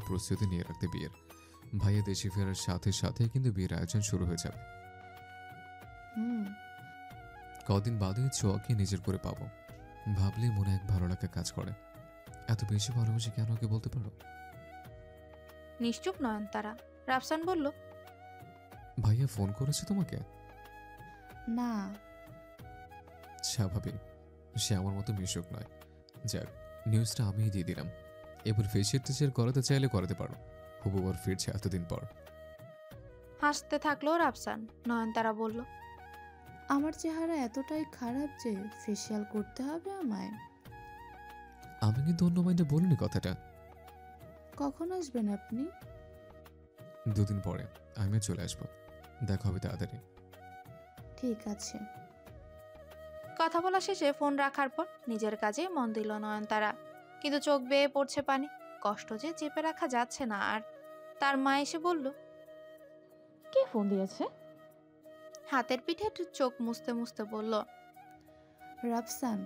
প্রস্তুতি নিয়ে রাখতে বিয়ের। ভাইয়া দেশে ফেরার সাথে সাথে কিন্তু বিয়ের আয়োজন শুরু হয়ে যাবে। কদিন বাদেই ছোঁয়াকে নিজের করে পাবো, ভাবলেই মনে এক ভালো লাগা কাজ করে। এত বেশি ভালোবাসি কেন ওকে বলতে পারো? নিশ্চুপ নয়নতারা। রাফসান বলল, ভাইয়া ফোন করেছে তোমাকে? না। স্বাভাবিক, সে আমার মতো মিশুক নয়। যাক, নিউজটা আমিই দিয়ে দিলাম। এবার ফেসিয়াল টেসিয়াল করাতে চাইলে করাতে পারো। হুবুবার ফিরছে এতদিন পর। হাসতে থাকলো রাফসান। নয়নতারা বলল, আমার চেহারা এতটাই খারাপ যে ফেসিয়াল করতে হবে আমায়? আমি কিন্তু অন্য মাইন্ডে বলিনি কথাটা। কখন আসবেন আপনি? 2 দিন পরে আমিও চলে আসবো, দেখা হবে তাড়াতাড়ি। ঠিক আছে। কথা বলা শেষে ফোন রাখার পর নিজের কাজে মন দিল নয়নতারা। কিন্তু চোখ বেয়ে পড়ছে পানি। কষ্ট যে চেপে রাখা যাচ্ছে না আর। তার মা এসে বলল, কে ফোন দিয়েছে? হাতের পিঠে চোখ মুছতে মুছতে বলল, রাফসান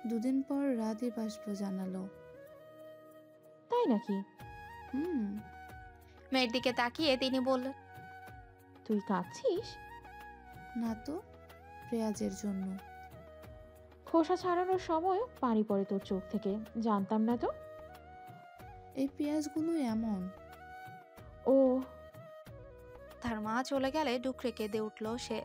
2 দিন পর রাদীপ আসবো জানালো। তাই নাকি? মেয়ের দিকে তাকিয়ে তিনি বললেন, তুই কাঁদছিস? না তো, রেয়াজের জন্য। খোসা ছাড়ানোর সময় পানি পড়ে তোর চোখ থেকে, জানতাম না তো। এই পেঁয়াজগুলো এমন। ও। তার মা চলে গেলে ডুকরে কেঁদে উঠল সে।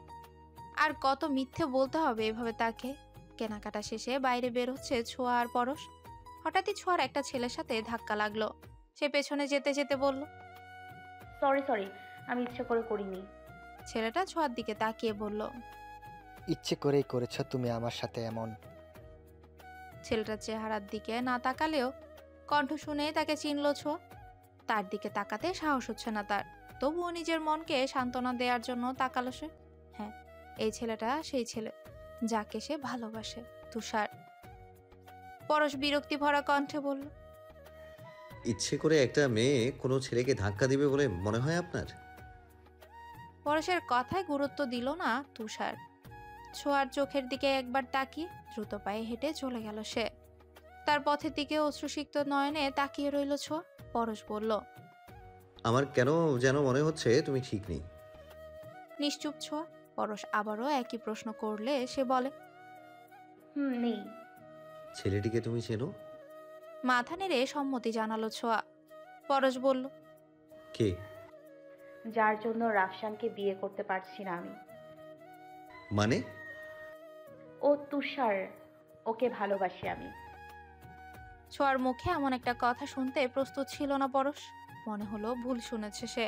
আর কত মিথ্যে বলতে হবে এভাবে তাকে। কেনাকাটা শেষে বাইরে বের হচ্ছে ছোঁয়া আর পরশ। হঠাৎই ছোঁয়ার একটা ছেলের সাথে ধাক্কা লাগলো। সে পেছনে যেতে যেতে বলল, সরি, আমি ইচ্ছে করে করিনি। ছেলেটা ছোঁয়ার দিকে তাকিয়ে বলল, ইচ্ছে করেই করেছ তুমি আমার সাথে এমন। ছেলেটার চেহারার দিকে না তাকালেও কণ্ঠ শুনে তাকে চিনল ছোঁয়া। তার দিকে তাকাতে সাহস হচ্ছে না তার, তবুও নিজের মনকে সান্ত্বনা দেওয়ার জন্য তাকালো সে। হ্যাঁ, এই ছেলেটা সেই ছেলে যাকে সে ভালোবাসে, তুষার। পরশ বিরক্তি ভরা কণ্ঠে বলল, ইচ্ছে করে একটা মেয়ে কোনো ছেলেকে ধাক্কা দিবে বলে মনে হয় আপনার? পরশের কথায় গুরুত্ব দিল না তুষার। ছোঁয়ার চোখের দিকে একবার তাকিয়ে দ্রুত পায়ে হেঁটে চলে গেল সে। তার পথের দিকে অশ্রুসিক্ত নয়নে তাকিয়ে রইল ছোঁয়া। পরশ বলল, আমার কেন যেন মনে হচ্ছে তুমি ঠিক নেই। নিশ্চুপ ছোঁয়া। পরশ আবারও একই প্রশ্ন করলে সে বলে, নেই। ছেলেটিকে তুমি চেনো? মাথা নেড়ে সম্মতি জানালো ছোঁয়া। পরশ বলল, কে? যার জন্য রাফসানকে বিয়ে করতে পারছি না আমি। মানে? ও তুষার, ওকে ভালোবাসি আমি। ছোঁয়ার মুখে এমন একটা কথা শুনতে প্রস্তুত ছিল না পরশ। মনে হলো ভুল শুনেছে সে,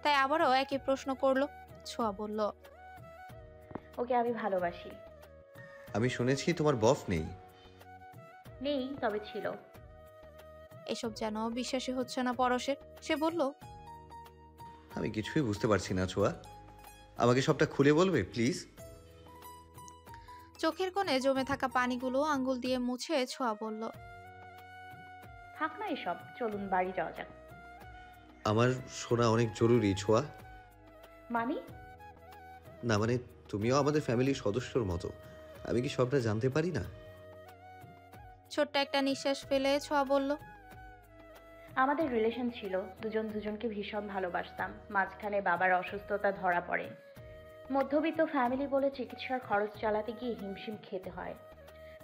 তাই আবারও একই প্রশ্ন করলো। ছোঁয়া বলল, ওকে আমি ভালোবাসি। আমি শুনেছি তোমার বফ নেই। নেই, তবে ছিল। এসব যেন বিশ্বাসই হচ্ছে না পরশের। সে বলল, আমি কিছুই বুঝতে পারছি না ছোঁয়া, আমাকে সবটা খুলে বলবে প্লিজ? চোখের কোণে জমে থাকা পানিগুলো আঙ্গুল দিয়ে মুছে ছোঁয়া বলল, থাক না এসব, চলুন বাড়ি যাওয়া যাক। আমার শোনা অনেক জরুরি ছোঁয়া। মানে? না মানে, তুমিও আমাদের ফ্যামিলির সদস্যর মতো, আমি কি সবটা জানতে পারি না? ছোট্ট একটা নিঃশ্বাস ফেলে ছোঁয়া বলল, আমাদের রিলেশন ছিল, দুজন দুজনকে ভীষণ ভালোবাসতাম। মাঝখানে বাবার অসুস্থতা ধরা পড়ে। মধ্যবিত্ত ফ্যামিলি বলে চিকিৎসার খরচ চালাতে গিয়ে হিমশিম খেতে হয়।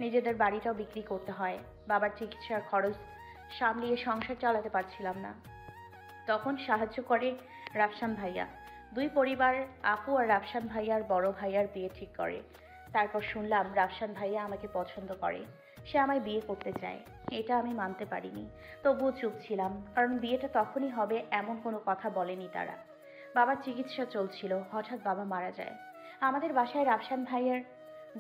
নিজেদের বাড়িটাও বিক্রি করতে হয়। বাবার চিকিৎসার খরচ সামলিয়ে সংসার চালাতে পারছিলাম না। তখন সাহায্য করে রাফসান ভাইয়া। 2 পরিবার আপু আর রাফসান ভাইয়ার বড় ভাইয়ার বিয়ে ঠিক করে। তারপর শুনলাম রাফসান ভাইয়া আমাকে পছন্দ করে, সে আমায় বিয়ে করতে চায়। এটা আমি মানতে পারিনি, তবুও চুপ ছিলাম, কারণ বিয়েটা তখনই হবে এমন কোনো কথা বলেনি তারা। বাবার চিকিৎসা চলছিল, হঠাৎ বাবা মারা যায়। আমাদের বাসায় রাফসান ভাইয়ের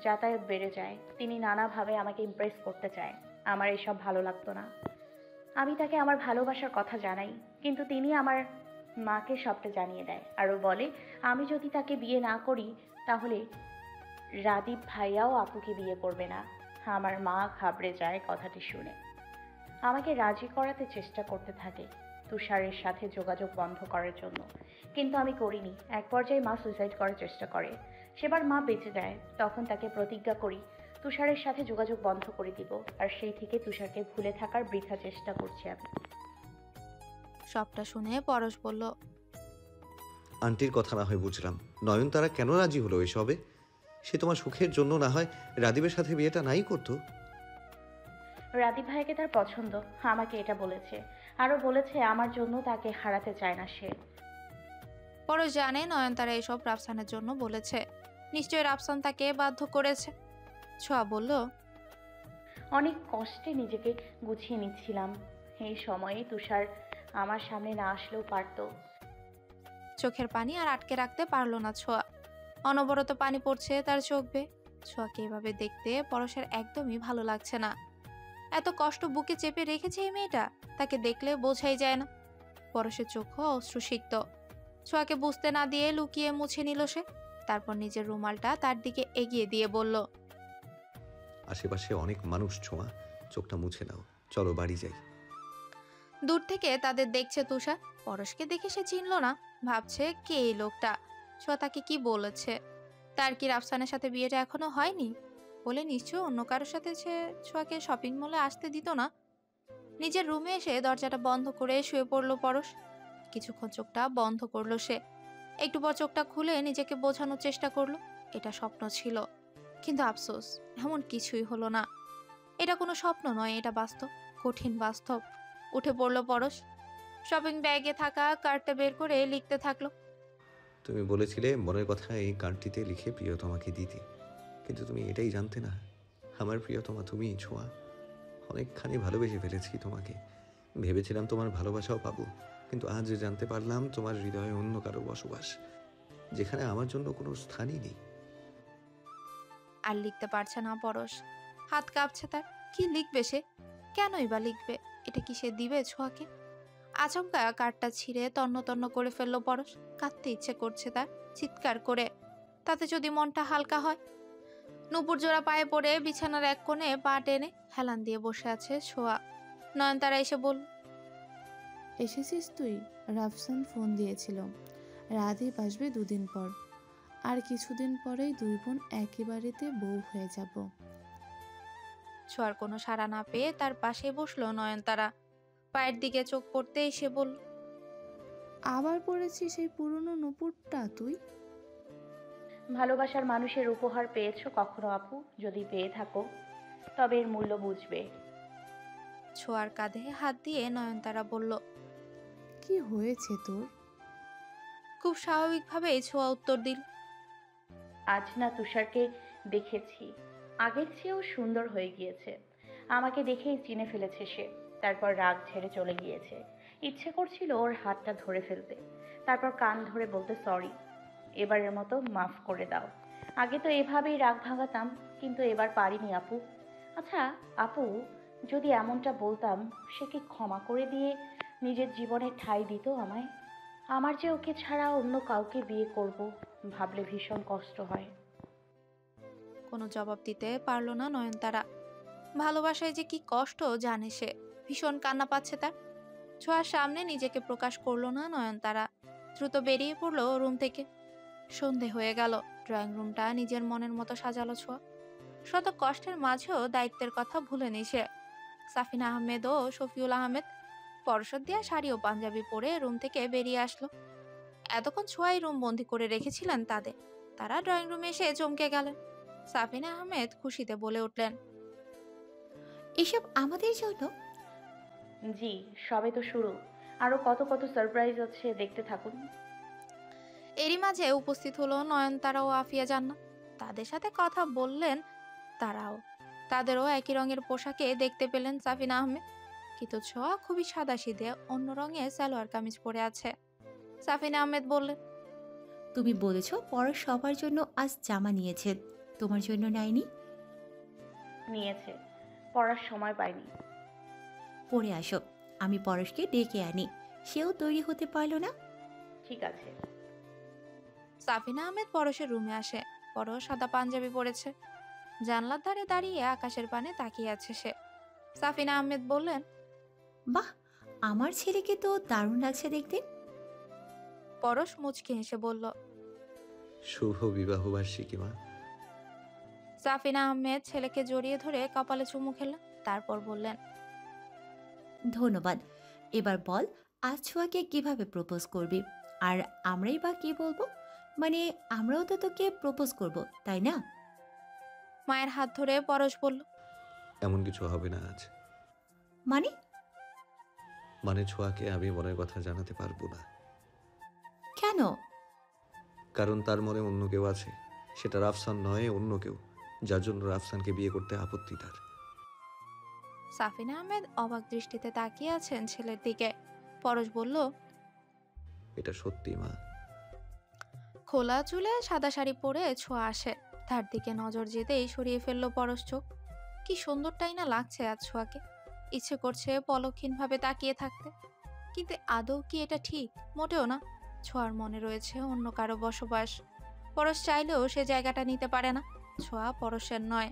যাতায়াত বেড়ে যায়। তিনি নানাভাবে আমাকে ইমপ্রেস করতে চায়। আমার এসব ভালো লাগতো না। আমি তাকে আমার ভালোবাসার কথা জানাই, কিন্তু তিনি আমার মাকে সবটা জানিয়ে দেয়। আরও বলে আমি যদি তাকে বিয়ে না করি তাহলে রাদীপ ভাইয়াও আপুকে বিয়ে করবে না। আমার মা ঘাবড়ে যায় কথাটি শুনে। আমাকে রাজি করাতে চেষ্টা করতে থাকে তুষারের সাথে যোগাযোগ বন্ধ করার জন্য, কিন্তু আমি করিনি। এক পর্যায়ে মা সুইসাইড করার চেষ্টা করে। সেবার মা বেঁচে যায়। তখন তাকে প্রতিজ্ঞা করি তুষারের সাথে যোগাযোগ বন্ধ করে দিব, আর সেই থেকে তুষারকে ভুলে থাকার বৃথা চেষ্টা করছি আমি। সবটা শুনে পরশ বলল, আন্টির কথা না হয় বুঝলাম, নয়নতারা কেন রাজি হলো এসবে? সে তোমার সুখের জন্য না হয় রাদীপের সাথে বিয়েটা নাই করতো? রাদীপ ভাইকে তার পছন্দ, আমাকে এটা বলেছে। আরও বলেছে আমার জন্য তাকে হারাতে চায় না সে। পরশ জানে নয়নতারা এসব রাফসানের জন্য বলেছে, নিশ্চয়ই রাফসান তাকে বাধ্য করেছে। ছোঁয়া বলল, অনেক কষ্টে নিজেকে গুছিয়ে নিচ্ছিলাম। এই সময়ে তুষার আমার সামনে না আসলেও পারতো। চোখের পানি আর আটকে রাখতে পারল না ছোঁয়া। অনবরত পানি পড়ছে তার চোখ বেয়ে। ছোঁয়াকে এভাবে দেখতে পরশের একদমই ভালো লাগছে না। এত কষ্ট বুকে চেপে রেখেছে এই মেয়েটা, তাকে দেখলে বোঝাই যায় না। পরশের চোখও অশ্রুসিক্ত। ছোঁয়াকে বুঝতে না দিয়ে লুকিয়ে মুছে নিল সে। তারপর নিজের রুমালটা তার দিকে এগিয়ে দিয়ে বলল, আশেপাশে অনেক মানুষ, ছোঁয়া, চোখটা মুছে নাও, চলো বাড়ি যাই। দূর থেকে তাদের দেখছে তুষার। পরশকে দেখে সে চিনল না, ভাবছে কে এই লোকটা। ছোঁয়া তাকে কি বলেছে? তার কি রাফসানের সাথে বিয়েটা এখনো হয়নি? বলে নিশ্চয় অন্য কারোর সাথে সে ছোঁয়াকে শপিং মলে আসতে দিত না। নিজের রুমে এসে দরজাটা বন্ধ করে শুয়ে পড়ল পরশ। কিছুক্ষণ চোখটা বন্ধ করলো সে। একটু পর চোখটা খুলে নিজেকে বোঝানোর চেষ্টা করলো এটা স্বপ্ন ছিল। কিন্তু আফসোস, এমন কিছুই হলো না। এটা কোনো স্বপ্ন নয়, এটা বাস্তব, কঠিন বাস্তব। উঠে পড়লো পরশ। শপিং ব্যাগে থাকা কার্ডটা বের করে লিখতে থাকলো, তুমি বলেছিলে মনের কথা এই কার্ডটিতে লিখে প্রিয়তমাকে দিতে, কিন্তু তুমি এটাই জানতে না আমার প্রিয়তমা তুমি, ছোঁয়া। অনেকখানি ভালোবেসে ফেলেছি তোমাকে। ভেবেছিলাম তোমার ভালোবাসাও পাবো, কিন্তু আজ জানতে পারলাম তোমার হৃদয়ে অন্য কারো বসবাস, যেখানে আমার জন্য কোনো স্থানই নেই। আর লিখতে পারছে না পরশ। হাত কাঁপছে তার। কি লিখবে সে? কেনই বা লিখবে? এটা কি সে দিবে ছোঁয়াকে? আচমকা কার্ডটা ছিঁড়ে তন্ন তন্ন করে ফেললো পরশ। কাঁদতে ইচ্ছে করছে তার, চিৎকার করে। তাতে যদি মনটা হালকা হয়। নুপুর জোড়া পায়ে পড়ে বিছানার এক কোণে পা টেনে হেলান দিয়ে বসে আছে ছোঁয়া। নয়নতারা এসে বলল, এসেছিস তুই? রাফসান ফোন দিয়েছিল, রাদীপ আসবে 2 দিন পর। আর কিছুদিন পরেই 2 বোন একই বাড়িতে বউ হয়ে যাব। ছোঁয়ার কোনো সাড়া না পেয়ে তার পাশে বসলো নয়নতারা। পায়ের দিকে চোখ পড়তে এসে বলল, আবার পড়েছিস সেই পুরনো নুপুরটা তুই? ভালোবাসার মানুষের উপহার পেয়েছো কখনো আপু? যদি পেয়ে থাকো তবে এর মূল্য বুঝবে। ছোঁয়ার কাঁধে হাত দিয়ে নয়নতারা বলল, কি হয়েছে তোর? খুব স্বাভাবিকভাবেই ছোঁয়া উত্তর দিল, আজ না তুষারকে দেখেছি, আগের চেয়েও সুন্দর হয়ে গিয়েছে। আমাকে দেখেই চিনে ফেলেছে সে। তারপর রাগ ঝেড়ে চলে গিয়েছে। ইচ্ছে করছিল ওর হাতটা ধরে ফেলতে, তারপর কান ধরে বলতে সরি, এবারের মতো মাফ করে দাও। আগে তো এভাবেই রাগ ভাঙাতাম, কিন্তু এবার পারিনি আপু। আচ্ছা আপু, যদি এমনটা বলতাম সে কি ক্ষমা করে দিয়ে নিজের জীবনে ঠাঁই দিত আমায়? আমার যে ওকে ছাড়া অন্য কাউকে বিয়ে করব ভাবলে ভীষণ কষ্ট হয়। কোনো জবাব দিতে পারলো না নয়নতারা। ভালোবাসায় যে কি কষ্ট জানে সে। ভীষণ কান্না পাচ্ছে তার। ছোঁয়ার সামনে নিজেকে প্রকাশ করলো না নয়নতারা। দ্রুত বেরিয়ে পড়লো রুম থেকে। সন্ধে হয়ে গেল। ড্রয়িং রুমটা নিজের মনের মতো সাজালো ছোঁয়া। শত কষ্টের মাঝেও দায়িত্বের কথা ভুলেনি সে। সাফিনা আহমেদ ও শফিউল আহমেদ পরশদ দিয়া শাড়ি ও পাঞ্জাবি পরে রুম থেকে বেরিয়ে আসলো। এতক্ষণ ছোঁয়াই রুম বন্দি করে রেখেছিলেন তাদের। তারা ড্রয়িং রুমে এসে চমকে গেলেন। সাফিনা আহমেদ খুশিতে বলে উঠলেন, এসব আমাদের জন্য? জি, সবে তো শুরু। আরো কত কত সারপ্রাইজ আছে, দেখতে থাকুন। এরই মাঝে উপস্থিত হলো নয়নতারা ও আফিয়া জান্নাত। তাদের সাথে কথা বললেন তারাও। তাদেরও একই রঙের পোশাকে দেখতে পেলেন সাফিনা আহমেদ। কিন্তু ছোঁয়া খুবই সাদাসিধে অন্য রঙের সালোয়ার কামিজ পরে আছে। সাফিনা আহমেদ বললেন, তুমি বলেছ পরশ সবার জন্য আজ জামা নিয়েছে, তোমার জন্য নেয়নি? নিয়েছে, পড়ার সময় পাইনি। পরে আসো, আমি পরশকে ডেকে আনি, সেও তৈরি হতে পারলো না। ঠিক আছে। সাফিনা আহমেদ পরশের রুমে আসে। পরশ সাদা পাঞ্জাবি পরেছে। জানলার ধারে দাঁড়িয়ে আকাশের পানে তাকিয়ে আছে সে। সাফিনা আহমেদ বললেন, বাহ, আমার ছেলেকে তো দারুণ লাগছে দেখতে। পরশ মুচকি হেসে বলল, শুভ বিবাহ বার্ষিকী মা। সাফিনা আহমেদ ছেলেকে জড়িয়ে ধরে কপালে চুমু খেলেন। তারপর বললেন, ধন্যবাদ। এবার বল, আজ ছোঁয়াকে কিভাবে প্রপোজ করবি? আর আমরাই বা কি বলবো? মানে আমরাও তো তোকে প্রপোজ করব, তাই না? মায়ের হাত ধরে পরশ বলল। এমন কিছু হবে না আজ। মানে? মানে ছোঁয়াকে আমি মনের কথা জানাতে পারবো না, কেন? কারণ তার মনে অন্য কেউ আছে। সেটা রাফসান নয়, অন্য কেউ, যার জন্য রাফসানকে বিয়ে করতে আপত্তি তার। সাফিনা আহমেদ অবাক দৃষ্টিতে তাকিয়ে আছেন ছেলের দিকে। পরশ বলল, এটা সত্যি মা। খোলা চুলে সাদা শাড়ি পরে ছোঁয়া আসে। তার দিকে নজর যেতেই সরিয়ে ফেলল পরশ চোখ। কি সুন্দরটাই না লাগছে আজ ছোঁয়াকে। ইচ্ছে করছে পলকহীনভাবে তাকিয়ে থাকতে, কিন্তু আদৌ কি এটা ঠিক? মোটেও না। ছোঁয়ার মনে রয়েছে অন্য কারো বসবাস। পরশ চাইলেও সে জায়গাটা নিতে পারে না। ছোঁয়া পরশের নয়,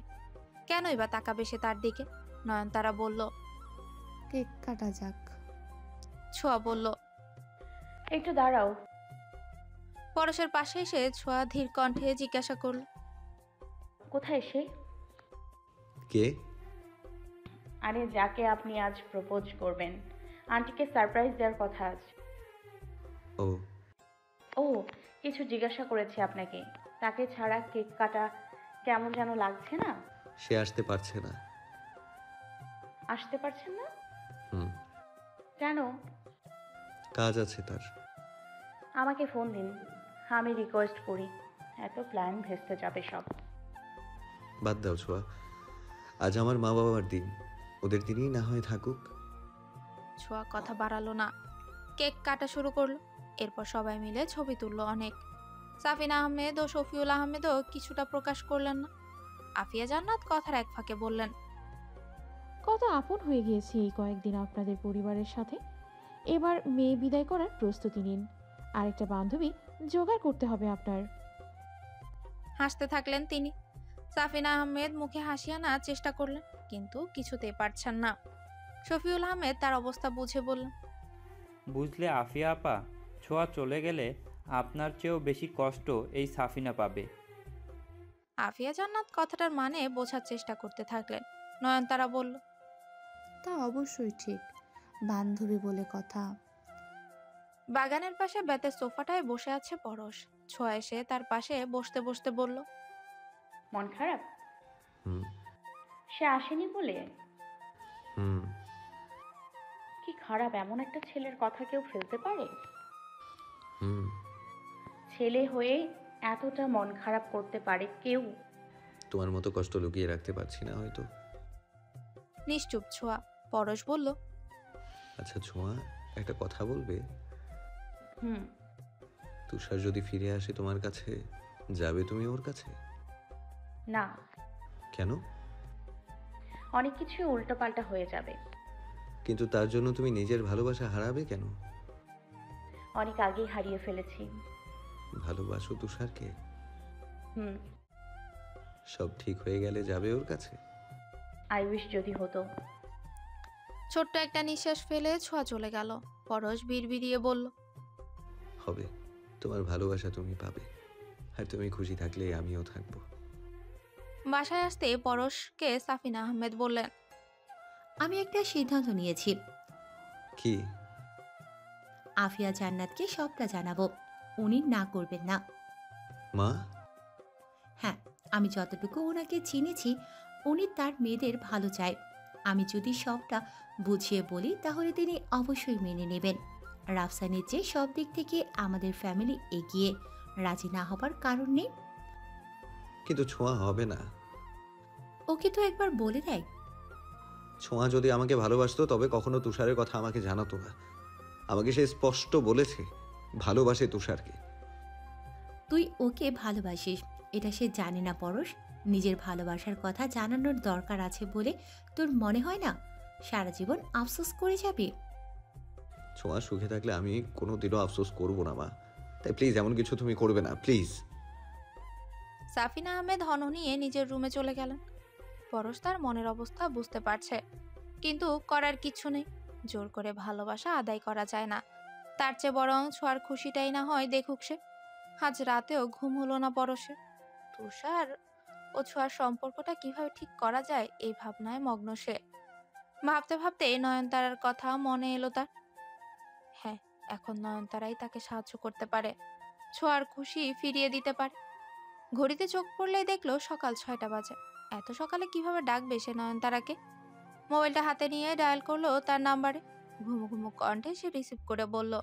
কেনই বা তাকাবে সে তার দিকে? নয়নতারা বলল। কেক কাটা যাক। ছোঁয়া বলল। একটু দাঁড়াও। পরশের পাশে এসে ছোঁয়া ধীর কণ্ঠে জিজ্ঞাসা করল, কোথায় সে? কে? আরে যাকে আপনি আজ প্রপোজ করবেন। আন্টিকে সারপ্রাইজ দেওয়ার কথা আজ। ও, ও, কিছু জিজ্ঞাসা করেছি আপনাকে। তাকে ছাড়া কেক কাটা কেমন যেন লাগছে না? সে আসতে পারছে না। আসতে পারছেন না? হুম, কেন? কাজ আছে তার। আমাকে ফোন দিন, আমি রিকোয়েস্ট করি। এত প্ল্যান ভেস্তে যাবে সব। বাদ দাও ছোঁয়া, আজ আমার মা বাবার দিন, ওদের দিনই না হয় থাকুক। ছোঁয়া কথা বাড়ালো না, কেক কাটা শুরু করলো। এরপর সবাই মিলে ছবি তুললো অনেক। সাফিনা আহমেদ ও শফিউল আহমেদও কিছুটা প্রকাশ করলেন না। আফিয়া জান্নাত কথার এক ফাঁকে বললেন, কত আপন হয়ে গিয়েছি এই কয়েকদিন আপনাদের পরিবারের সাথে। এবার মেয়ে বিদায় করার প্রস্তুতি নিন। আরেকটা বান্ধবী জোগাড় করতে হবে আপনার। হাসতে থাকলেন তিনি। সাফিনা আহমেদ মুখে হাসি আনার চেষ্টা করলেন, কিন্তু কিছুতেই পারছেন না। শফিউল আহমেদ তার অবস্থা বুঝে বললেন, বুঝলে আফিয়া আপা, ছোঁয়া চলে গেলে আপনার চেয়েও বেশি কষ্ট এই সাফিনা পাবে। আফিয়া জান্নাত কথাটার মানে বোঝার চেষ্টা করতে থাকলেন। নয়নতারা বলল, তা অবশ্যই ঠিক, বান্ধবী বলে কথা। বাগানের পাশে বেতের সোফাটায় বসে আছে পরশ। ছোঁয়া এসে তার পাশে বসতে বসতে বলল, মন খারাপ? হুম। সে আসেনি বলে? হুম। কি খারাপ, এমন একটা ছেলের কথা কেউ ফেলতে পারে? হুম। ছেলে হয়ে এতটা মন খারাপ করতে পারে কেউ? তোমার মতো কষ্ট লুকিয়ে রাখতে পারছি না হয়তো। নিশ্চুপ ছোঁয়া। পরশ বলল, আচ্ছা ছোঁয়া, একটা কথা বলবে? হুম। তুষার যদি ফিরে আসে তোমার কাছে, যাবে তুমি ওর কাছে? না, কেন? অনেক কিছু উল্টোপাল্টা হয়ে যাবে। কিন্তু তার জন্য তুমি নিজের ভালোবাসা হারাবে কেন? অনেক আগেই হারিয়ে ফেলেছি। ভালোবাসো তুষারকে? হুম। সব ঠিক হয়ে গেলে যাবে ওর কাছে? আই উইশ যদি হতো। ছোট্ট একটা নিঃশ্বাস ফেলে ছোঁয়া চলে গেল। পরশ বিড়বিড়িয়ে বলল, হবে, তোমার ভালোবাসা তুমি পাবে, আর তুমি খুশি থাকলে আমিও থাকবো। বাসায় আসতে পরশকে সাফিনা আহমেদ বললেন, আমি একটা সিদ্ধান্ত নিয়েছি। কি? আফিয়া জান্নাতকে সবটা জানাবো। উনি না করবেন না। মা? হ্যাঁ, আমি যতটুকু ওনাকে চিনেছি, উনি তার মেয়েদের ভালো চায়। আমি যদি সবটা বুঝিয়ে বলি তাহলে তিনি অবশ্যই মেনে নেবেন। রাফসানের চেয়ে সব দিক থেকে আমাদের ফ্যামিলি এগিয়ে, রাজি না হবার কারণ নেই। কিন্তু ছোঁয়া হবে না। ওকে তো একবার বলে দেয়। ছোঁয়া যদি আমাকে ভালোবাসতো তবে কখনো তুষারের কথা আমাকে জানাতো না। আমাকে সে স্পষ্ট বলেছে ভালোবাসে তুষারকে। তুই ওকে ভালোবাসিস, এটা সে জানে না পরশ। নিজের ভালোবাসার কথা জানানোর দরকার আছে বলে তোর মনে হয় না সারা জীবন আফসোস করে যাবে? ছোঁয়া সুখে থাকলে আমি কোনোদিনও আফসোস করবো না মা, তাই প্লিজ এমন কিছু তুমি করবে না, প্লিজ। সাফিনা আহমেদ হন নিয়ে নিজের রুমে চলে গেলেন। পরশ তার মনের অবস্থা বুঝতে পারছে, কিন্তু করার কিছু নেই। জোর করে ভালোবাসা আদায় করা যায় না। তার চেয়ে বরং ছোঁয়ার খুশিটাই না হয় দেখুক সে। আজ রাতেও ঘুম হলো না পরশের। তুষার ও ছোঁয়ার সম্পর্কটা কিভাবে ঠিক করা যায় এই ভাবনায় মগ্ন সে। ভাবতে ভাবতে নয়নতারার কথা মনে এলো তার। এখন নয়নতারাই তাকে সাহায্য করতে পারে, ছোঁয়ার খুশি ফিরিয়ে দিতে পারে। ঘড়িতে চোখ পড়লেই দেখলো সকাল 6টা বাজে। এত সকালে কিভাবে ডাকবে সে নয়নতারাকে? মোবাইলটা হাতে নিয়ে ডায়াল করলো তার নাম্বারে। ঘুমো ঘুমো কণ্ঠে সে রিসিভ করে বলল,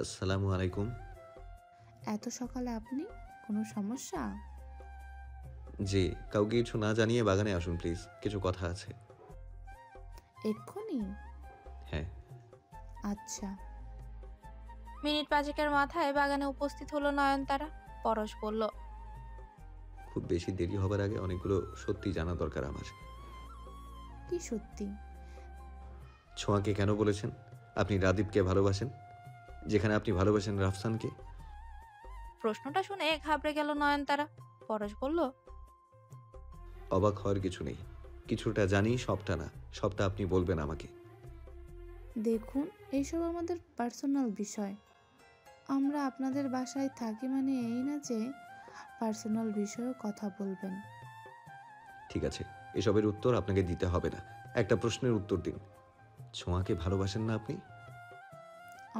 আসসালামু আলাইকুম। এত সকালে আপনি? কোনো সমস্যা? জি, কাউকে কিছু না জানিয়ে বাগানে আসুন প্লিজ, কিছু কথা আছে। এক্ষুনি? হ্যাঁ। আচ্ছা। মিনিট 5 মাথায় বাগানে উপস্থিত হলো নয়নতারা। পরশ বলল, খুব বেশি দেরি হবার আগে অনেকগুলো সত্যি জানা দরকার আমার। কি সত্যি? ছোঁয়াকে কেন বলেছেন আপনি রাদীপকে ভালোবাসেন, যেখানে আপনি ভালোবাসেন রাফসানকে? প্রশ্নটা শুনে ঘাবড়ে গেল নয়নতারা। পরশ বলল, অবাক হওয়ার কিছু নেই, কিছুটা জানি, সবটা না। সবটা আপনি বলবেন আমাকে। দেখুন, এইসব আমাদের পার্সোনাল বিষয়। আমরা আপনাদের বাসায় থাকি মানে এই না যে পার্সোনাল বিষয়েও কথা বলবেন। ঠিক আছে, এসবের উত্তর আপনাকে দিতে হবে না। একটা প্রশ্নের উত্তর দিন, ছোঁয়াকে ভালোবাসেন না আপনি?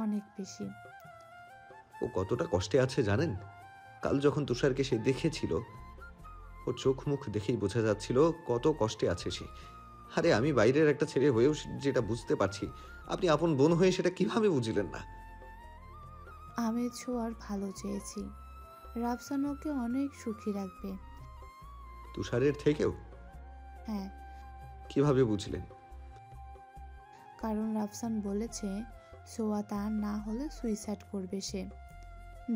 অনেক বেশি। ও কতটা কষ্টে আছে জানেন? কাল যখন তুষারকে সে দেখেছিল, ওর চোখ মুখ দেখেই বোঝা যাচ্ছিল কত কষ্টে আছে সে। আরে আমি বাইরের একটা ছেলে হয়েও যেটা বুঝতে পারছি, আপনি আপন বোন হয়ে সেটা কিভাবে বুঝলেন না? আমি ছোঁয়ার ভালো চেয়েছি। রাফসান ওকে অনেক সুখী রাখবে। তুষারের থেকেও? হ্যাঁ, কিভাবে বুঝলেন? কারণ রাফসান বলেছে সোয়া তার না হলে সুইসাইড করবে সে।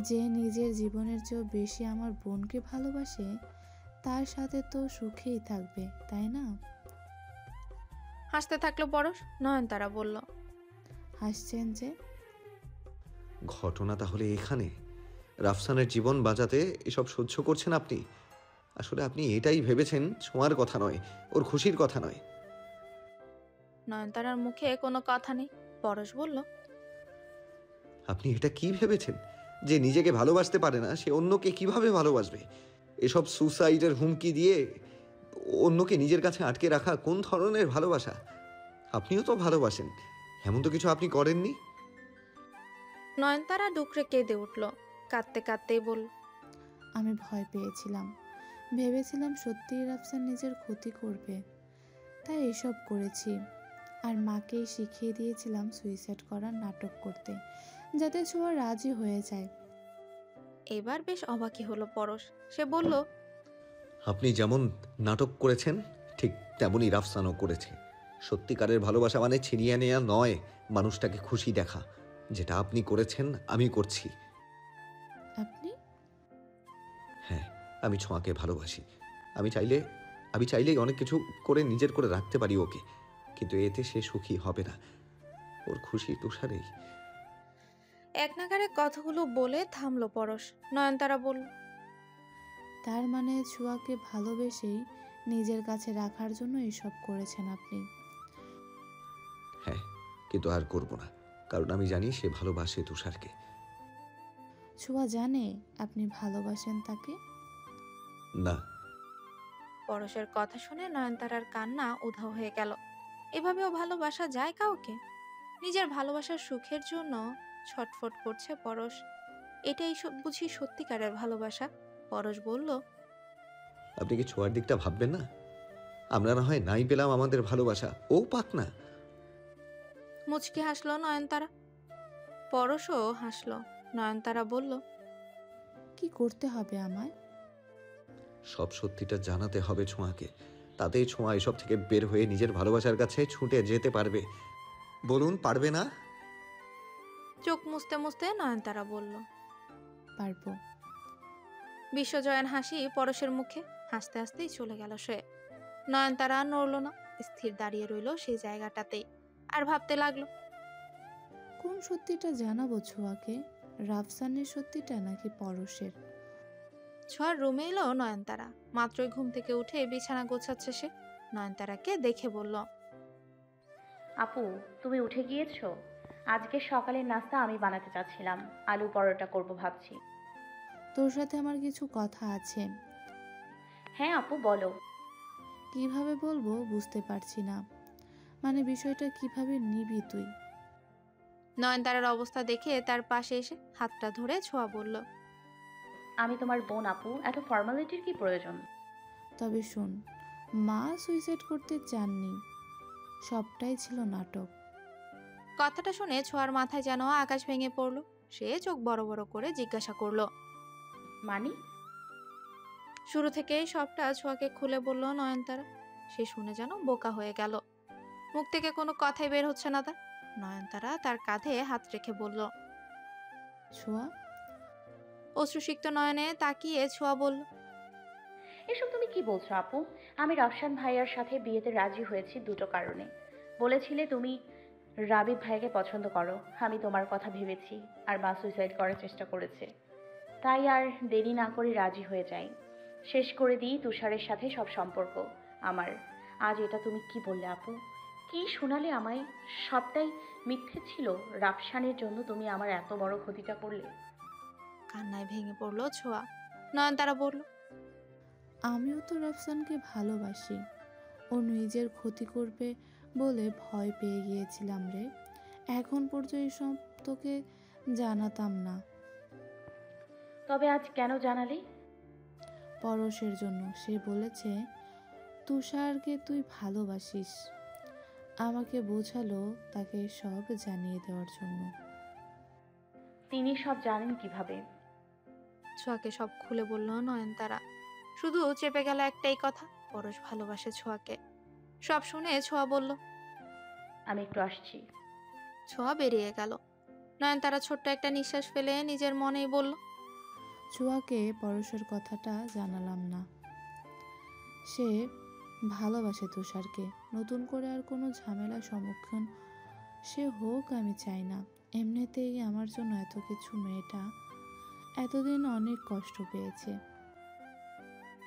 যে নিজের জীবনের চেয়েও বেশি আমার বোনকে ভালোবাসে, তার সাথে তো সুখেই থাকবে, তাই না? হাসতে থাকলো পরশ। নয়নতারা বলল, হাসছেন যে? ঘটনা তাহলে এখানে? রাফসানের জীবন বাঁচাতে এসব সহ্য করছেন আপনি? আসলে আপনি এটাই ভেবেছেন ছোঁয়ার কথা নয়, ওর খুশির কথা নয়। নয়নতারার মুখে কোনো কথা নেই। পরশ বলল, আপনি এটা কি ভেবেছেন যে নিজেকে ভালোবাসতে পারে না সে অন্যকে কিভাবে ভালোবাসবে? এসব সুসাইডের হুমকি দিয়ে অন্যকে নিজের কাছে আটকে রাখা কোন ধরনের ভালোবাসা? আপনিও তো ভালোবাসেন, এমন তো কিছু আপনি করেননি। নয়নতারা ডুকরে কেঁদে উঠল। কাঁদতে কাঁদতেই বলল, আমি ভয় পেয়েছিলাম, ভেবেছিলাম সত্যিই রাফসান নিজের ক্ষতি করবে, তাই এসব করেছি। আর মাকেই শিখিয়ে দিয়েছিলাম সুইসাইড করার নাটক করতে, যাতে ছোঁয়া রাজি হয়ে যায়। এবার বেশ অবাকই হলো পরশ। সে বলল, আপনি যেমন নাটক করেছেন ঠিক তেমনই রাফসানও করেছে। সত্যিকারের ভালোবাসা মানে ছিনিয়ে নেওয়া নয়, মানুষটাকে খুশি দেখা। যেটা আপনি করেছেন আমি করছি। আপনি? হ্যাঁ, আমি ছোঁয়াকে ভালোবাসি। আমি চাইলেই অনেক কিছু করে নিজের করে রাখতে পারি ওকে, কিন্তু এতে সে সুখী হবে না। ওর খুশি তুষারেই। এক নাগারে কথাগুলো বলে থামলো পরশ। নয়নতারা বলল, তার মানে ছোঁয়াকে ভালোবেসেই নিজের কাছে রাখার জন্য এসব করেছেন আপনি? হ্যাঁ, কিন্তু আর করব না, কারণ আমি জানি সে ভালোবাসে তুষারকে। ছোঁয়া জানে আপনি ভালোবাসেন তাকে? না। পরশের কথা শুনে নয়নতারার কান্না উধাও হয়ে গেল। এভাবেও ভালোবাসা যায় কাউকে? নিজের ভালোবাসার সুখের জন্য ছটফট করছে পরশ। এটাই বুঝি সত্যিকারের ভালোবাসা? পরশ বলল, আপনি কি ছোঁয়ার দিকটা ভাববেন না? আমরা না হয় নাই পেলাম আমাদের ভালোবাসা, ও পাক না। মুচকি হাসলো নয়নতারা। পরশও হাসলো। নয়নতারা বলল, কি করতে হবে আমায়? সব সত্যিটা জানাতে হবে ছোঁয়াকে, তাতেই ছোঁয়া এসব থেকে বের হয়ে নিজের ভালোবাসার কাছে ছুটে যেতে পারবে। বলুন, পারবে না? চোখ মুছতে মুছতে নয়নতারা বলল, পারবো। বিশ্বজয়ের হাসি পরশের মুখে। হাসতে হাসতেই চলে গেল সে। নয়নতারা নড়ল না, স্থির দাঁড়িয়ে রইল সেই জায়গাটাতেই। আর ভাবতে লাগলো, কোন সত্যিটা জানাবো ছোঁয়াকে? রাফসানের সত্যিটা নাকি পরশের? ছোঁয়ার রুমে এলো নয়নতারা। মাত্রই ঘুম থেকে উঠে বিছানা গোছাচ্ছে সে। নয়নতারাকে দেখে বলল, আপু, তুমি উঠে গিয়েছো? আজকে সকালের নাস্তা আমি বানাতে চাচ্ছিলাম, আলু পরোটা করব ভাবছি। তোর সাথে আমার কিছু কথা আছে। হ্যাঁ আপু, বলো। কিভাবে বলবো বুঝতে পারছি না, মানে বিষয়টা কিভাবে নিবি তুই? নয়নতারার অবস্থা দেখে তার পাশে এসে হাতটা ধরে ছোঁয়া বলল, আমি তোমার বোন আপু, এত ফর্মালিটির কি প্রয়োজন? তবে শোন, মা সুইসাইড করতে চাননি, সবটাই ছিল নাটক। কথাটা শুনে ছোঁয়ার মাথায় যেন আকাশ ভেঙে পড়ল। সে চোখ বড় বড় করে জিজ্ঞাসা করলো, মানে? শুরু থেকেই সবটা ছোঁয়াকে খুলে বলল নয়নতারা। সে শুনে যেন বোকা হয়ে গেল। মুখ থেকে কোনো কথাই বের হচ্ছে না তার। নয়নতারা তার কাঁধে হাত রেখে বলল, ছোঁয়া, অশ্রুসিক্ত নয়নে তাকিয়ে ছোঁয়া বলল, এসব তুমি কি বলছো আপু? আমি রফশান ভাইয়ার সাথে বিয়েতে রাজি হয়েছি দুটো কারণে। বলেছিলে তুমি রাবিব ভাইকে পছন্দ করো, আমি তোমার কথা ভেবেছি, আর মা সুইসাইড করার চেষ্টা করেছে, তাই আর দেরি না করে রাজি হয়ে যাই। শেষ করে দিই তুষারের সাথে সব সম্পর্ক আমার। আজ এটা তুমি কি বললে আপু? কি শোনালে আমায়? সবটাই মিথ্যে ছিল। রাফসানের জন্য তুমি আমার এত বড় ক্ষতিটা করলে। কান্নায় ভেঙে পড়ল ছোঁয়া। নয়নতারা বলল, আমিও তো রাফসানকে ভালোবাসি। ও নিজের ক্ষতি করবে বলে ভয় পেয়ে গিয়েছিলাম রে। এখন পর্যন্ত এসব তোকে জানাতাম না। তবে আজ কেন জানালি? পরশের জন্য। সে বলেছে তুষারকে তুই ভালোবাসিস। আমাকে বোঝালো তাকে সব জানিয়ে দেওয়ার জন্য। তিনি সব জানেন কিভাবে? ছোঁয়াকে সব খুলে বলল নয়নতারা। শুধু চেপে গেল একটাই কথা, পরশ ভালোবাসে ছোঁয়াকে। সব শুনে ছোঁয়া বলল, আমি একটু আসছি। ছোঁয়া বেরিয়ে গেল। নয়নতারা ছোট্ট একটা নিঃশ্বাস ফেলে নিজের মনেই বলল, ছোঁয়াকে পরশের কথাটা জানালাম না। সে ভালোবাসে তুষারকে। নতুন করে আর কোনো ঝামেলার সম্মুখীন সে হোক আমি চাই না। এমনিতেই আমার জন্য এত কিছু। মেয়েটা এতদিন অনেক কষ্ট পেয়েছে।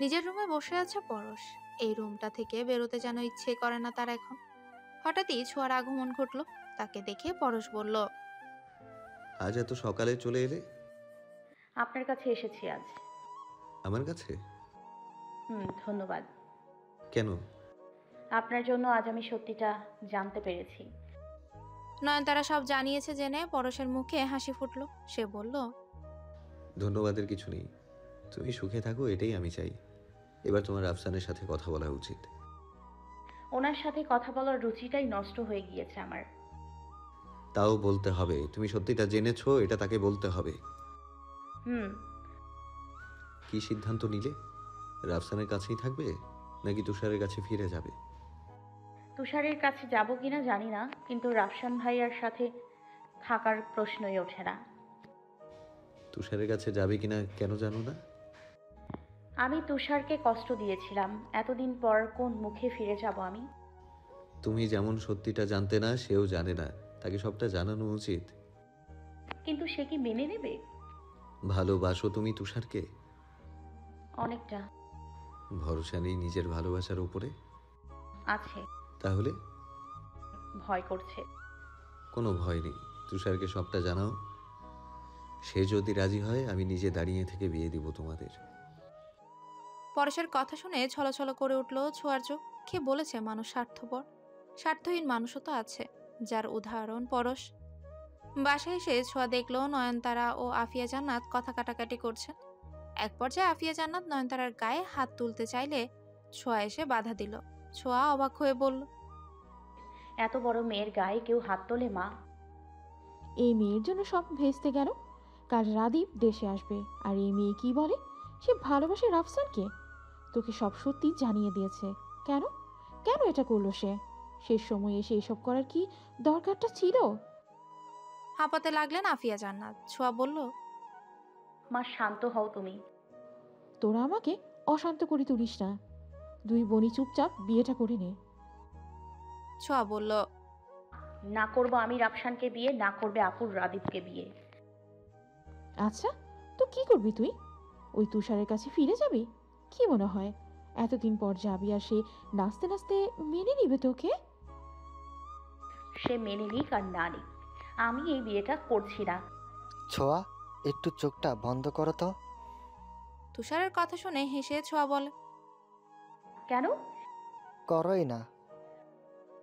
নিজের রুমে বসে আছে পরশ। এই রুমটা থেকে বেরোতে যেন ইচ্ছে করে না তার এখন। হঠাৎই ছোঁয়ার আগমন ঘটল। তাকে দেখে পরশ বলল, আজ এত সকালে চলে এলে? আপনার কাছে এসেছি আজ। আমার কাছে? ধন্যবাদ। কেন? আপনার জন্য আজ আমি সত্যিটা জানতে পেরেছি। নয়নতারা সব জানিয়েছে জেনে পরশের মুখে হাসি ফুটল। সে বলল, ধন্যবাদের কিছু নেই, তুমি সুখে থাকো এটাই আমি চাই। এবার তোমার আফসানের সাথে কথা বলা উচিত। ওনার সাথে কথা বলার রুচিটাই নষ্ট হয়ে গিয়েছে আমার। তাও বলতে হবে, তুমি সত্যিটা জেনেছো, এটা তাকে বলতে হবে। কি সিদ্ধান্ত নিলে? রাফসানের কাছেই থাকবে নাকি তুষারের কাছে ফিরে যাবে? তুষারের কাছে যাব কিনা জানি না, কিন্তু রাফসান ভাইয়ার সাথে থাকার প্রশ্নই ওঠে না। তুষারের কাছে যাবে কিনা কেন জানো না? আমি তুষারকে কষ্ট দিয়েছিলাম, এতদিন পর কোন মুখে ফিরে যাব আমি? তুমি যেমন সত্যিটা জানতে না, সেও জানে না, তাকে সবটা জানানো উচিত। কিন্তু সে কি মেনে নেবে? ভালোবাসো তুমি তুষারকে? অনেকটা। ভরসা নেই নিজের ভালোবাসার উপরে? আছে। তাহলে? ভয় করছে। কোনো ভয় নেই, তুষারকে সবটা জানাও। সে যদি রাজি হয় আমি নিজে দাঁড়িয়ে থেকে বিয়ে দিব তোমাদের। পরশের কথা শুনে ছলছল করে উঠল ছোঁয়ার চোখ। কে বলেছে মানুষ স্বার্থপর? স্বার্থহীন মানুষও তো আছে, যার উদাহরণ পরশ। বাসায় এসে ছোঁয়া দেখল নয়নতারা ও আফিয়া জান্নাত কথা কাটাকাটি করছে। এক পর্যায়ে আফিয়া জান্নাত নয়নতারার গায়ে হাত তুলতে চাইলে ছোঁয়া এসে বাধা দিল। ছোঁয়া অবাক হয়ে বলল, এত বড় মেয়ের গায়ে কেউ হাত তোলে মা? এই মেয়ের জন্য সব ভেস্তে গেল। কাল রাদীপ দেশে আসবে, আর এই মেয়ে কি বলে সে ভালোবাসে রাফসানকে। তোকে সব সত্যি জানিয়ে দিয়েছে। কেন কেন এটা করলো সে? শেষ সময়ে এসে এসব করার কি দরকারটা ছিল? হাঁপাতে লাগলেন আফিয়া জান্নাত। ছোঁয়া বলল, মা শান্ত হও তুমি। তোরা আমাকে অশান্ত করে তুলিস না। দুই বোনই চুপচাপ বিয়েটা করে নে। ছোঁয়া বলল, না করব আমি রাফসানকে বিয়ে, না করবে আপুর রাদীপকে বিয়ে। আচ্ছা, তো কি করবি তুই? ওই তুষারের কাছে ফিরে যাবি? কি মনে হয় এতদিন পর যাবি আর সে নাচতে নাচতে মেনে নিবে তোকে? সে মেনে নিক আর না নিক, আমি এই বিয়েটা করছি না। ছোঁয়া, একটু চোখটা বন্ধ করো তো। তুষারের কথা শুনে হেসে ছোঁয়া বলে, কেন? করোই না।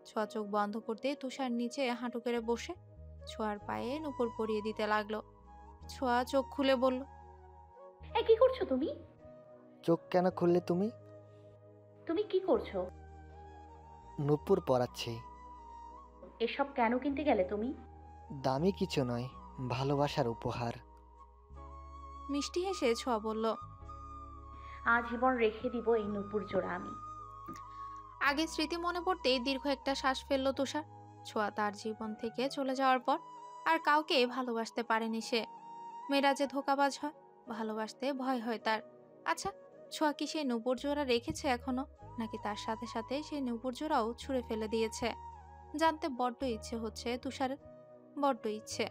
ছোঁয়া চোখ বন্ধ করতে তুষার নিচে হাঁটু কেড়ে বসে ছোঁয়ার পায়ে নুপুর পরিয়ে দিতে লাগলো। ছোঁয়া চোখ খুলে বলল, এ কি করছো তুমি? চোখ কেন খুললে তুমি? তুমি কি করছো? নূপুর পরাচ্ছি। এসব কেন কিনতে গেলে তুমি? দামি কিছু নয়, ভালোবাসার উপহার। মিষ্টি হেসে ছোঁয়া বলল, আজীবন রেখে দিব এই নূপুর জোড়া আমি। আগে স্মৃতি মনে পড়তেই দীর্ঘ একটা শ্বাস ফেললো তুষার। ছোঁয়া তার জীবন থেকে চলে যাওয়ার পর আর কাউকে ভালোবাসতে পারেনি সে। মেয়েরা যে ধোঁকাবাজ হয়, ভালোবাসতে ভয় হয় তার। আচ্ছা, ছোঁয়া কি সেই নূপুর জোড়া রেখেছে এখনো, নাকি তার সাথে সাথে সেই নূপুর জোড়াও ছুঁড়ে ফেলে দিয়েছে? জানতে বড্ড ইচ্ছে হচ্ছে তুষারের, বড্ড ইচ্ছে।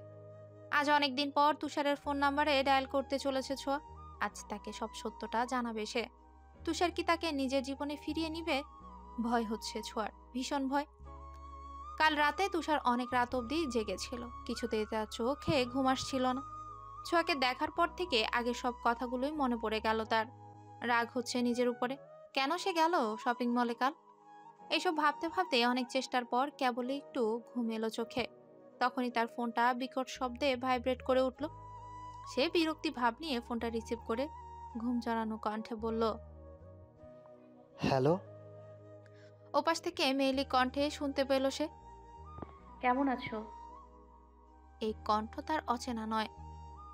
আজ অনেকদিন পর তুষারের ফোন নাম্বারে ডায়াল করতে চলেছে ছোঁয়া। আজ তাকে সব সত্যটা জানাবে সে। তুষার কি তাকে নিজের জীবনে ফিরিয়ে নিবে? ভয় হচ্ছে ছোঁয়ার, ভীষণ ভয়। কাল রাতে তুষার অনেক রাত অবধি জেগেছিল, কিছুতেই তার চোখে ঘুম আসছিল না। ছোঁয়াকে দেখার পর থেকে আগের সব কথাগুলোই মনে পড়ে গেল তার। রাগ হচ্ছে নিজের উপরে, কেন সে গেল শপিং মলে কাল। এইসব ভাবতে ভাবতে অনেক চেষ্টার পর কেবলই একটু ঘুম এলো চোখে। তখনই তার ফোনটা বিকট শব্দে ভাইব্রেট করে উঠল। সে বিরক্তি ভাব নিয়ে ফোনটা রিসিভ করে ঘুম জড়ানো কণ্ঠে বলল, হ্যালো। ওপাশ থেকে মেয়েলি কণ্ঠে শুনতে পেল সে। কেমন আছো? এই কণ্ঠ তার অচেনা নয়।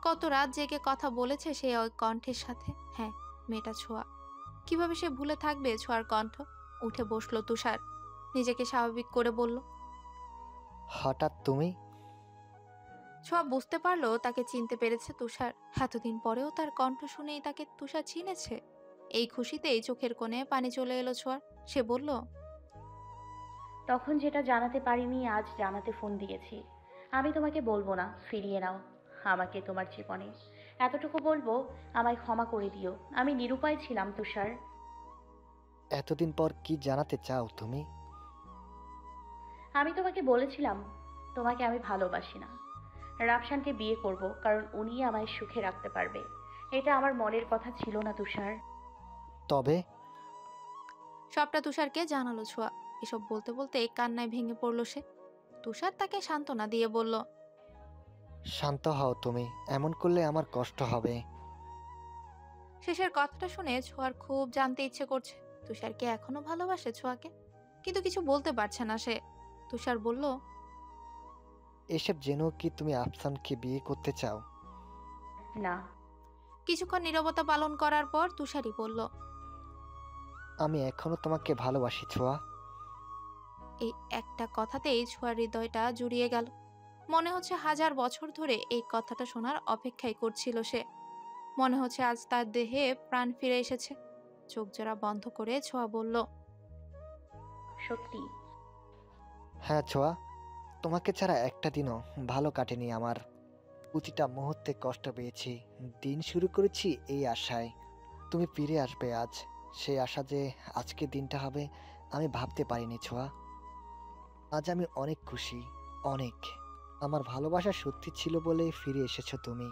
কত রাত জেগে কথা বলেছে সে ওই কণ্ঠের সাথে। হ্যাঁ, মেয়েটা ছোঁয়া। কিভাবে সে ভুলে থাকবে ছোঁয়ার কণ্ঠ? উঠে বসলো তুষার, নিজেকে স্বাভাবিক করে বলল, হঠাৎ তুমি? ছোঁয়া বুঝতে পারলো তাকে চিনতে পেরেছে তুষার। এতদিন পরেও তার কণ্ঠ শুনেই তাকে তুষার চিনেছে। এই খুশিতেই চোখের কোণে পানি চলে এলো ছোঁয়ার। সে বলল, তখন যেটা জানাতে পারিনি আজ জানাতে ফোন দিয়েছি। আমি তোমাকে বলবো না, ফিরিয়ে নাও আমাকে তোমার জীবনে। এতটুকু বলবো, আমায় ক্ষমা করে দিও। আমি নিরুপায় ছিলাম তুষার। এতদিন পর কি জানাতে চাও তুমি? আমি তোমাকে বলেছিলাম তোমাকে আমি ভালোবাসি না। রাফসানকে বিয়ে করব, কারণ উনি আমায় সুখে রাখতে পারবে। এটা আমার মনের কথা ছিল না তুষার। তবে সবটা তুষারকে জানালো ছোঁয়া। এসব বলতে বলতে কান্নায় ভেঙে পড়লো সে। তুষার তাকে সান্ত্বনা দিয়ে বলল, শান্ত হও তুমি, এমন করলে আমার কষ্ট হবে। শেষের কথাটা শুনে ছোঁয়ার খুব জানতে ইচ্ছে করছে তুষার কি এখনো ভালোবাসে ছোঁয়াকে, কিন্তু কিছু বলতে পারছে না সে। তুষার বলল, এসব জেনেও কি তুমি আফসানকে বিয়ে করতে চাও? না। কিছুক্ষণ নীরবতা পালন করার পর তুষারই বলল, আমি এখনো তোমাকে ভালোবাসি ছোঁয়া। এই একটা কথাতেই ছোঁয়ার হৃদয়টা জুড়িয়ে গেল। মনে হচ্ছে হাজার বছর ধরে এই কথাটা শোনার অপেক্ষাই করছিল সে। মনে হচ্ছে আজ তার দেহে প্রাণ ফিরে এসেছে। চোখ জোড়া বন্ধ করে ছোঁয়া বলল, সত্যি? হ্যাঁ ছোঁয়া, তোমাকে ছাড়া একটা দিনও ভালো কাটেনি আমার। প্রতিটা মুহূর্তে কষ্ট পেয়েছি। দিন শুরু করেছি এই আশায় তুমি ফিরে আসবে আজ। সেই আশা যে আজকে দিনটা হবে আমি ভাবতে পারিনি ছোঁয়া। আজ আমি অনেক খুশি, অনেক। আমার ভালোবাসা সত্যি ছিল বলে ফিরে এসেছো তুমি।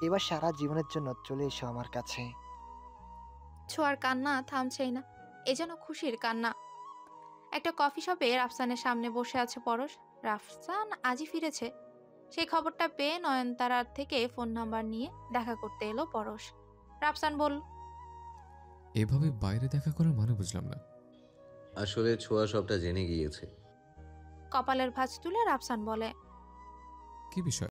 এবার সারা জীবনের জন্য চলে এসো আমার কাছে। ছোঁয়ার কান্না থামছেই না, এ যেন খুশির কান্না। একটা কফি শপে রাফসানের সামনে বসে আছে পরশ। রাফসান আজই ফিরেছে, সেই খবরটা পেয়ে নয়নতারার থেকে ফোন নাম্বার নিয়ে দেখা করতে এলো পরশ। রাফসান বলল, এভাবে বাইরে দেখা করার মানে বুঝলাম না। আসলে ছোঁয়া সবটা জেনে গিয়েছে। কপালের ভাঁজ তুলে রাফসান বলে, কি বিষয়?